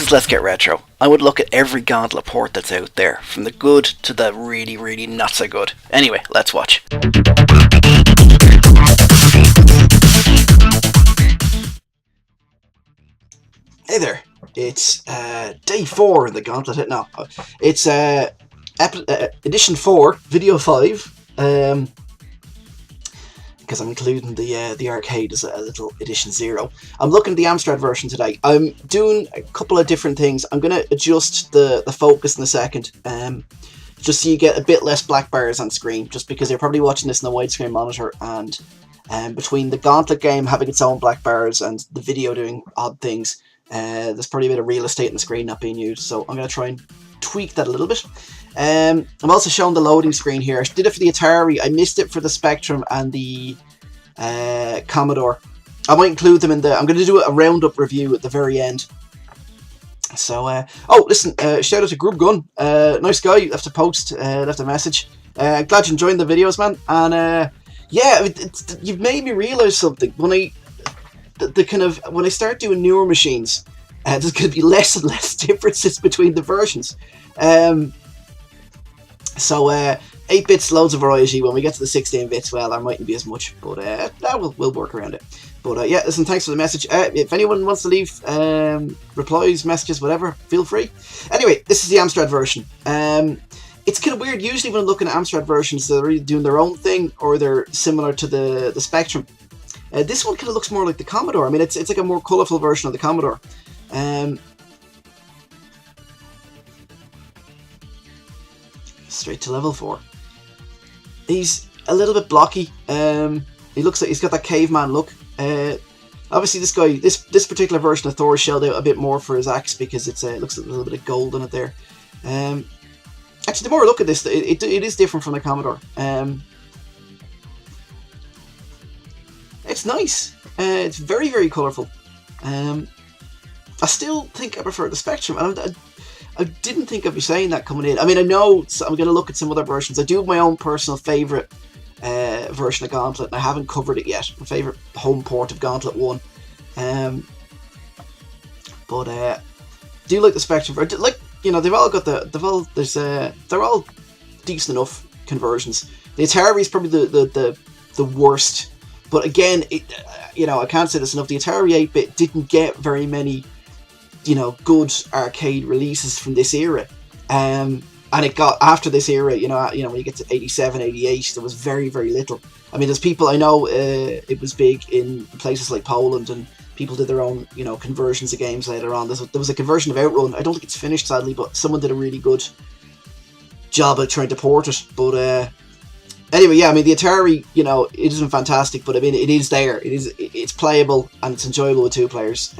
is Let's Get Retro. I would look at every Gauntlet port that's out there, from the good to the really, really not so good. Anyway, let's watch. Hey there, it's day 4 in the Gauntlet. No, it's edition 4, video 5. Because I'm including the arcade as a little edition 0. I'm looking at the Amstrad version today. I'm doing a couple of different things. I'm going to adjust the focus in a second, just so you get a bit less black bars on screen, just because you're probably watching this on a widescreen monitor, and between the Gauntlet game having its own black bars and the video doing odd things, there's probably a bit of real estate on the screen not being used, so I'm going to try and tweak that a little bit. I'm also showing the loading screen here. I did it for the Atari. I missed it for the Spectrum and the Commodore. I might include them in the... I'm going to do a roundup review at the very end. So, oh, listen, shout out to Grub Gun. Nice guy, left a post, left a message. Glad you're enjoying the videos, man. And, yeah, you've made me realise something. When I start doing newer machines, there's going to be less and less differences between the versions. So 8 bits, loads of variety. When we get to the 16 bits, well, there mightn't be as much, but we'll work around it. But yeah, listen, thanks for the message. If anyone wants to leave replies, messages, whatever, feel free. Anyway, this is the Amstrad version. It's kind of weird. Usually when I'm looking at Amstrad versions, they're really doing their own thing, or they're similar to the Spectrum. This one kind of looks more like the Commodore. I mean, it's like a more colourful version of the Commodore. Straight to level 4. He's a little bit blocky. He looks like he's got that caveman look. Obviously, this guy, this particular version of Thor shelled out a bit more for his axe because it looks like a little bit of gold in it there. Actually, the more I look at this, it is different from the Commodore. It's nice. It's very, very colourful. I still think I prefer the Spectrum. I didn't think I'd be saying that coming in. I mean, I know I'm going to look at some other versions. I do have my own personal favourite version of Gauntlet, and I haven't covered it yet. My favourite home port of Gauntlet 1. But I do like the Spectrum. Like, you know, they've all they're all decent enough conversions. The Atari is probably the worst. But again, you know, I can't say this enough. The Atari 8-bit didn't get very many, you know, good arcade releases from this era, and it got after this era. You know, when you get to 87, 88, there was very, very little. I mean, there's people I know. It was big in places like Poland, and people did their own, you know, conversions of games later on. There was a conversion of Outrun. I don't think it's finished, sadly, but someone did a really good job at trying to port it. But anyway, yeah, I mean, the Atari, you know, it isn't fantastic, but I mean, it is there. It's playable and it's enjoyable with 2 players.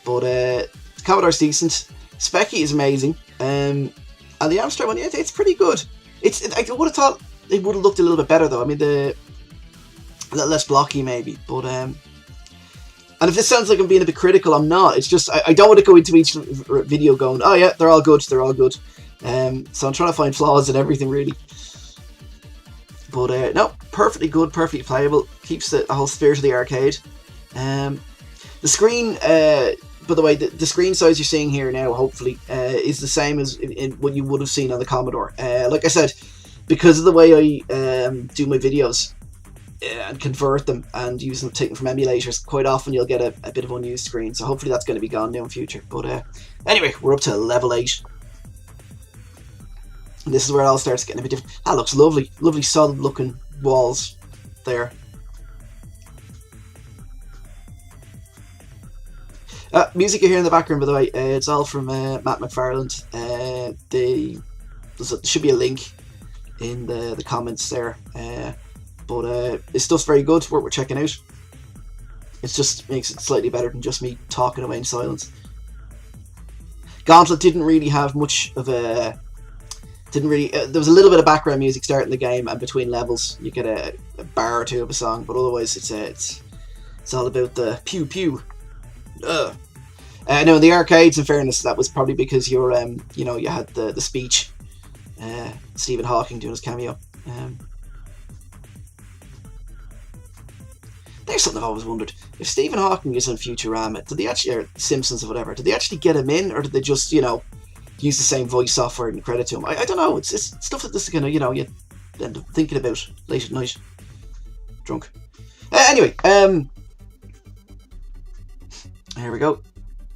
But Commodore's decent. Specky is amazing. And the Amstrad one, it's pretty good. I would have thought it would have looked a little bit better though. I mean, a little less blocky maybe. But and if this sounds like I'm being a bit critical, I'm not. It's just I don't want to go into each video going, oh yeah, they're all good. So I'm trying to find flaws in everything really. But no, perfectly good, perfectly playable. Keeps the whole spirit of the arcade. The screen, by the way, the screen size you're seeing here now, hopefully, is the same as in what you would have seen on the Commodore. Like I said, because of the way I do my videos and convert them and take them from emulators, quite often you'll get a bit of unused screen. So hopefully that's going to be gone now in future. But anyway, we're up to level 8. And this is where it all starts getting a bit different. That looks lovely. Lovely solid looking walls there. Music you hear in the background, by the way, it's all from Matt McFarland. There should be a link in the comments there. But this stuff's very good, worth checking out. It just makes it slightly better than just me talking away in silence. Gauntlet didn't really have much of a... there was a little bit of background music starting the game, and between levels you get a bar or two of a song, but otherwise it's all about the pew pew. No, in the arcades, in fairness, that was probably because you had the speech, Stephen Hawking doing his cameo. There's something I've always wondered. If Stephen Hawking is on Futurama, did they actually, or Simpsons or whatever, did they actually get him in, or did they just, you know, use the same voice software and credit to him? I don't know. It's stuff that this is kind of, you know, you end up thinking about late at night, drunk. Anyway, here we go.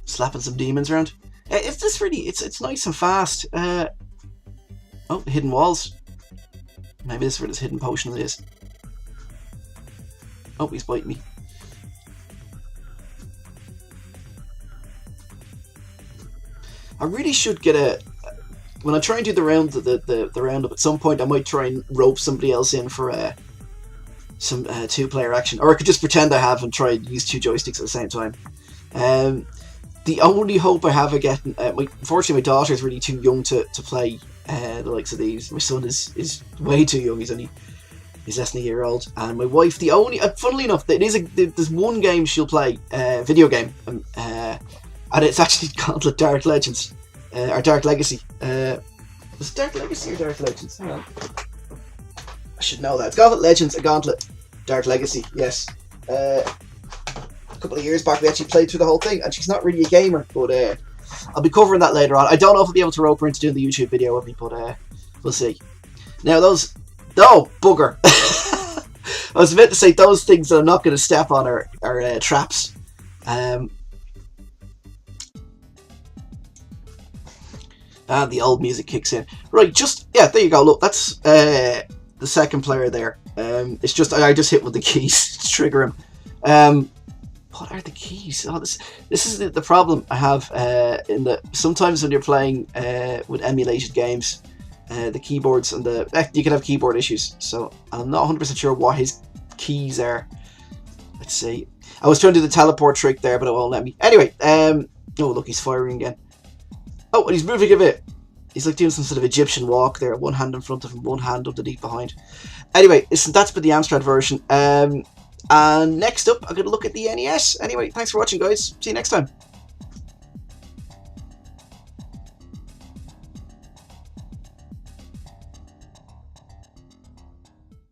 Slapping some demons around. It's just really, it's nice and fast. Oh, hidden walls. Maybe this is where this hidden potion is. Oh, he's biting me. I really should get a... When I try and do the roundup, at some point I might try and rope somebody else in for some two-player action. Or I could just pretend I have and try and use 2 joysticks at the same time. The only hope I have of getting... unfortunately, my daughter is really too young to play the likes of these. My son is way too young. He's less than a year old. And my wife, the only... funnily enough, there's one game she'll play, video game, and it's actually Gauntlet Dark Legends, or Dark Legacy. Was it Dark Legacy or Dark Legends? Hang on. I should know that. It's Gauntlet Legends and Gauntlet Dark Legacy, yes. A couple of years back we actually played through the whole thing, and she's not really a gamer, but I'll be covering that later on. I don't know if I'll be able to rope her into doing the YouTube video with me, but we'll see. Now those... Oh, bugger! I was meant to say those things that I'm not going to step on are traps. And the old music kicks in. Right, yeah, there you go. Look, that's the second player there. It's just I just hit with the keys to trigger him. What are the keys? Oh, this is the problem I have in that sometimes when you're playing with emulated games, the keyboards and you can have keyboard issues. So I'm not 100% sure what his keys are. Let's see. I was trying to do the teleport trick there, but it won't let me. Anyway, oh look, he's firing again. Oh, and he's moving a bit. He's like doing some sort of Egyptian walk there. One hand in front of him, one hand underneath behind. Anyway, that's been the Amstrad version. And next up, I'm going to look at the NES. Anyway, thanks for watching, guys. See you next time.